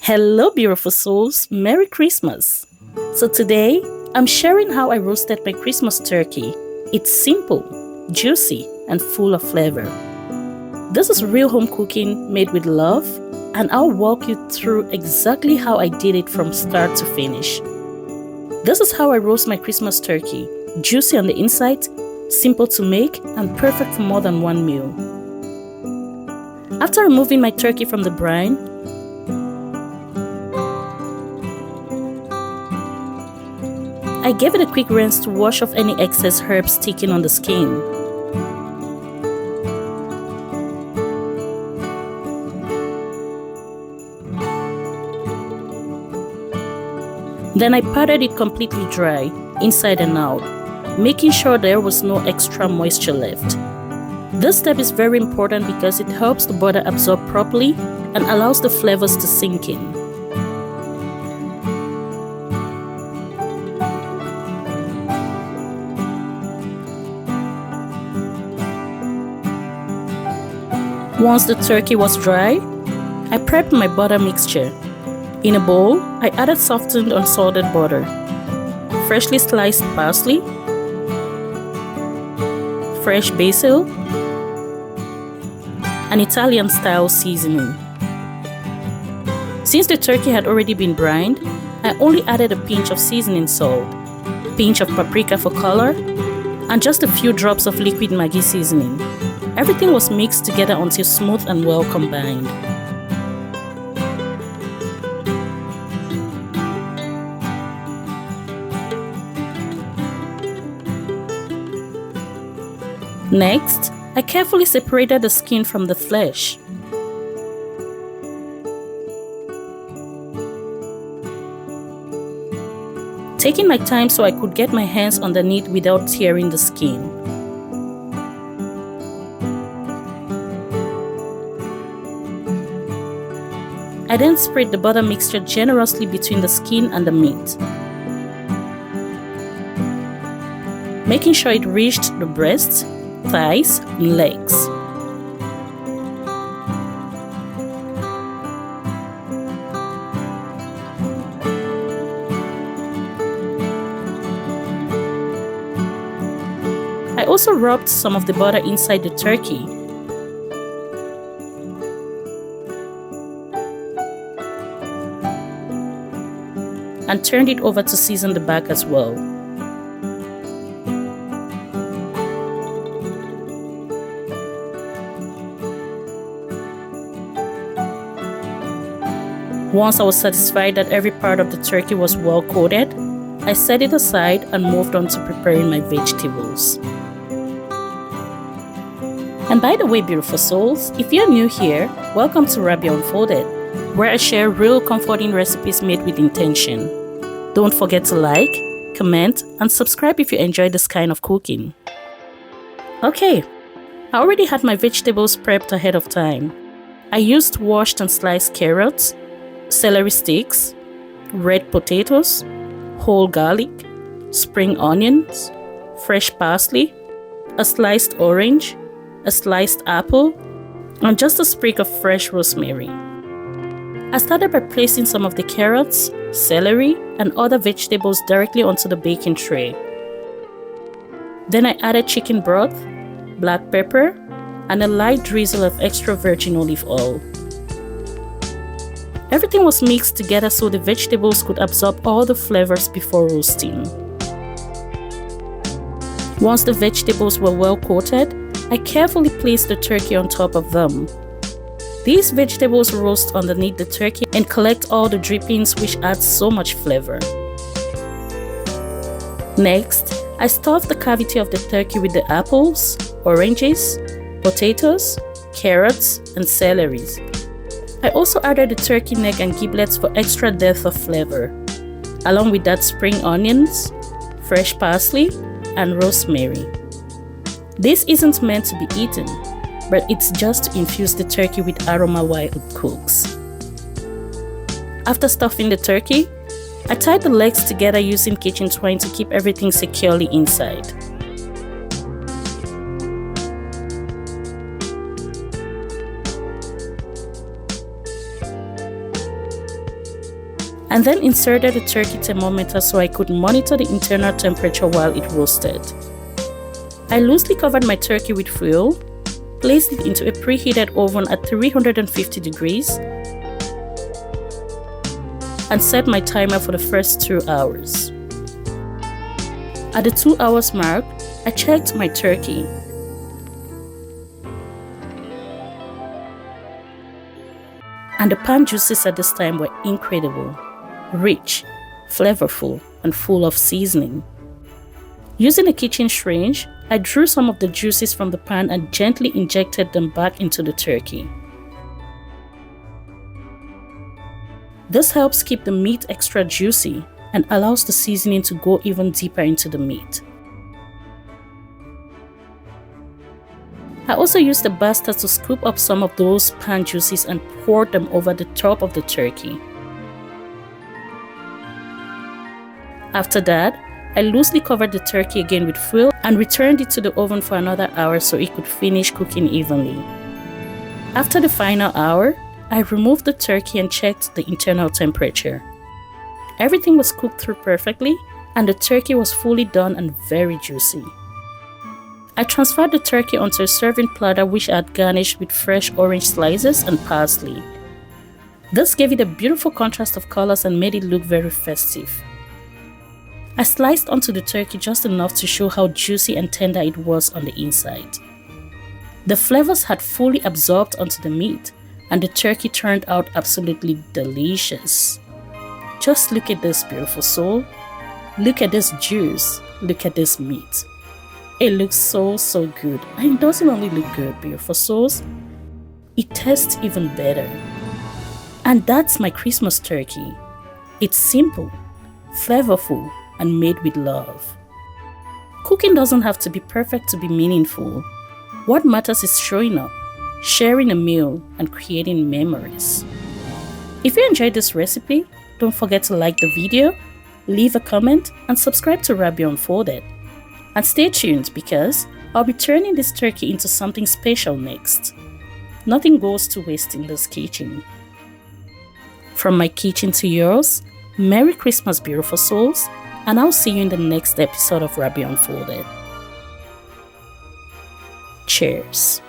Hello, beautiful souls. Merry Christmas. So today, I'm sharing how I roasted my Christmas turkey. It's simple, juicy, and full of flavor. This is real home cooking made with love, and I'll walk you through exactly how I did it from start to finish. This is how I roast my Christmas turkey. Juicy on the inside, simple to make, and perfect for more than one meal. After removing my turkey from the brine, I gave it a quick rinse to wash off any excess herbs sticking on the skin. Then I patted it completely dry, inside and out, making sure there was no extra moisture left. This step is very important because it helps the butter absorb properly and allows the flavors to sink in. Once the turkey was dry, I prepped my butter mixture. In a bowl, I added softened unsalted butter, freshly sliced parsley, fresh basil, and Italian-style seasoning. Since the turkey had already been brined, I only added a pinch of seasoning salt, a pinch of paprika for color, and just a few drops of liquid Maggi seasoning. Everything was mixed together until smooth and well combined. Next, I carefully separated the skin from the flesh. Taking my time so I could get my hands underneath without tearing the skin. I then spread the butter mixture generously between the skin and the meat, making sure it reached the breasts, thighs, and legs. I also rubbed some of the butter inside the turkey. And turned it over to season the back as well. Once I was satisfied that every part of the turkey was well coated, I set it aside and moved on to preparing my vegetables. And by the way, beautiful souls, if you're new here, welcome to Rabia Unfolded, where I share real comforting recipes made with intention. Don't forget to like, comment, and subscribe if you enjoy this kind of cooking. Okay, I already had my vegetables prepped ahead of time. I used washed and sliced carrots, celery sticks, red potatoes, whole garlic, spring onions, fresh parsley, a sliced orange, a sliced apple, and just a sprig of fresh rosemary. I started by placing some of the carrots, celery, and other vegetables directly onto the baking tray. Then I added chicken broth, black pepper, and a light drizzle of extra virgin olive oil. Everything was mixed together so the vegetables could absorb all the flavors before roasting. Once the vegetables were well coated, I carefully placed the turkey on top of them. These vegetables roast underneath the turkey and collect all the drippings, which adds so much flavor. Next, I stuffed the cavity of the turkey with the apples, oranges, potatoes, carrots, and celeries. I also added the turkey neck and giblets for extra depth of flavor, along with that spring onions, fresh parsley, and rosemary. This isn't meant to be eaten, but it's just to infuse the turkey with aroma while it cooks. After stuffing the turkey, I tied the legs together using kitchen twine to keep everything securely inside. and then inserted a turkey thermometer so I could monitor the internal temperature while it roasted. I loosely covered my turkey with foil, placed it into a preheated oven at 350 degrees, and set my timer for the first 2 hours. At the 2 hours mark, I checked my turkey. And the pan juices at this time were incredible, rich, flavorful, and full of seasoning. Using a kitchen syringe, I drew some of the juices from the pan and gently injected them back into the turkey. This helps keep the meat extra juicy and allows the seasoning to go even deeper into the meat. I also used a baster to scoop up some of those pan juices and pour them over the top of the turkey. After that, I loosely covered the turkey again with foil and returned it to the oven for another hour so it could finish cooking evenly. After the final hour, I removed the turkey and checked the internal temperature. Everything was cooked through perfectly and the turkey was fully done and very juicy. I transferred the turkey onto a serving platter which I had garnished with fresh orange slices and parsley. This gave it a beautiful contrast of colors and made it look very festive. I sliced onto the turkey just enough to show how juicy and tender it was on the inside. The flavors had fully absorbed onto the meat, and the turkey turned out absolutely delicious. Just look at this, beautiful soul. Look at this juice. Look at this meat. It looks so good, and it doesn't only look good, beautiful souls, it tastes even better. And that's my Christmas turkey. It's simple, flavorful, and made with love. Cooking doesn't have to be perfect to be meaningful. What matters is showing up, sharing a meal, and creating memories. If you enjoyed this recipe, don't forget to like the video, leave a comment, and subscribe to Rabia Unfolded. And stay tuned because I'll be turning this turkey into something special next. Nothing goes to waste in this kitchen. From my kitchen to yours, Merry Christmas, beautiful souls, and I'll see you in the next episode of Rabia Unfolded. Cheers.